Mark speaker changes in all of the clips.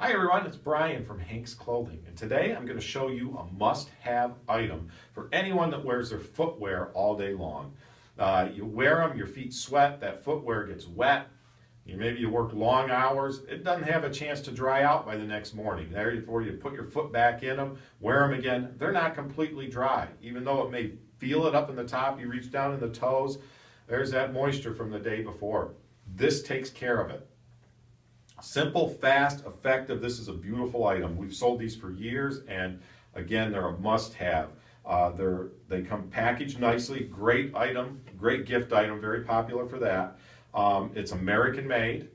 Speaker 1: Hi everyone, it's Brian from Hank's Clothing, and today I'm going to show you a must-have item for anyone that wears their footwear all day long. You wear them, your feet sweat, that footwear gets wet, maybe you work long hours, it doesn't have a chance to dry out by the next morning. Therefore you put your foot back in them, wear them again, they're not completely dry. Even though it may feel it up in the top, you reach down in the toes, there's that moisture from the day before. This takes care of it. Simple, fast, effective. This is a beautiful item. We've sold these for years, and again, they're a must-have. They come packaged nicely. Great item, great gift item. Very popular for that. It's American-made.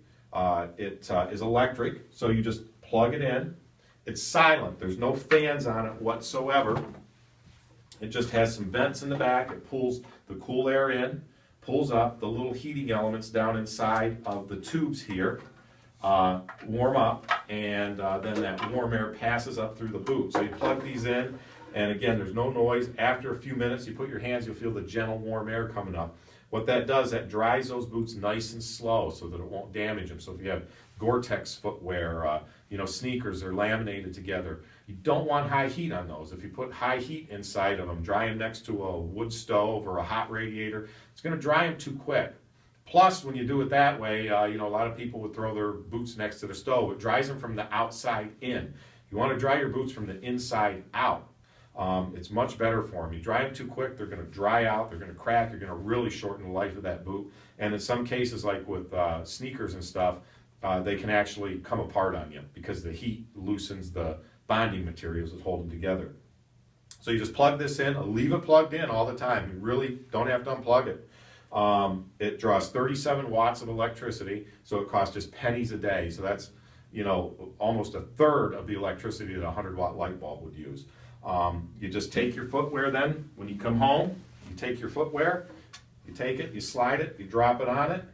Speaker 1: It is electric, so you just plug it in. It's silent. There's no fans on it whatsoever. It just has some vents in the back. It pulls the cool air in, pulls up the little heating elements down inside of the tubes here. Warm up, and then that warm air passes up through the boot. So you plug these in, and again, there's no noise. After a few minutes, you put your hands, you'll feel the gentle warm air coming up. What that does, that dries those boots nice and slow so that it won't damage them. So if you have Gore-Tex footwear, sneakers, they're laminated together. You don't want high heat on those. If you put high heat inside of them, dry them next to a wood stove or a hot radiator, it's going to dry them too quick. Plus, when you do it that way, a lot of people would throw their boots next to the stove. It dries them from the outside in. You want to dry your boots from the inside out. It's much better for them. You dry them too quick, they're going to dry out, they're going to crack, you're going to really shorten the life of that boot. And in some cases, like with sneakers and stuff, they can actually come apart on you because the heat loosens the bonding materials that hold them together. So you just plug this in, leave it plugged in all the time. You really don't have to unplug it. It draws 37 watts of electricity, so it costs just pennies a day. So that's, almost a third of the electricity that a 100-watt light bulb would use. You just take your footwear then, when you come home, you take your footwear, you take it, you slide it, you drop it on it,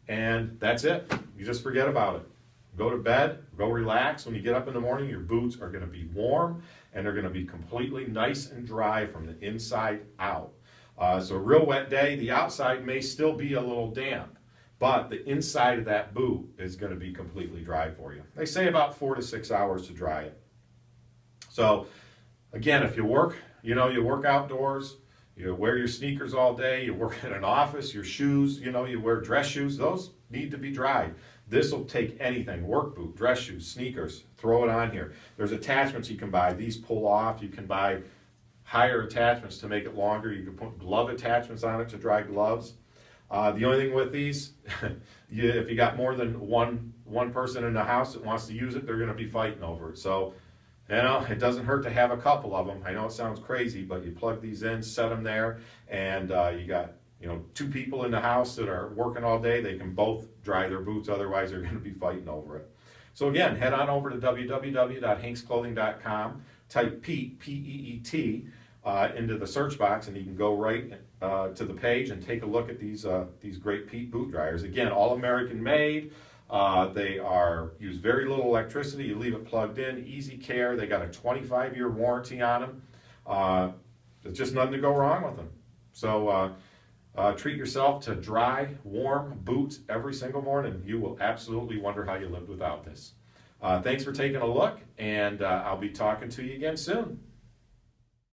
Speaker 1: and that's it. You just forget about it. Go to bed, go relax. When you get up in the morning, your boots are going to be warm, and they're going to be completely nice and dry from the inside out. So a real wet day, the outside may still be a little damp, but the inside of that boot is going to be completely dry for you. They say about 4 to 6 hours to dry it. So again, if you work, you work outdoors, you wear your sneakers all day, you work in an office, your shoes, you wear dress shoes, those need to be dried. This will take anything, work boot, dress shoes, sneakers, throw it on here. There's attachments you can buy. These pull off. You can buy higher attachments to make it longer. You can put glove attachments on it to dry gloves. The only thing with these, if you got more than one person in the house that wants to use it, they're going to be fighting over it. So, it doesn't hurt to have a couple of them. I know it sounds crazy, but you plug these in, set them there, and you got 2 people in the house that are working all day. They can both dry their boots, otherwise they're going to be fighting over it. So again, head on over to www.hanksclothing.com. Type Peet, P-E-E-T, into the search box, and you can go right to the page and take a look at these great Peet boot dryers. Again, all American made. They use very little electricity. You leave it plugged in, easy care. They got a 25-year warranty on them. There's just nothing to go wrong with them. So treat yourself to dry, warm boots every single morning. You will absolutely wonder how you lived without this. Thanks for taking a look, and I'll be talking to you again soon.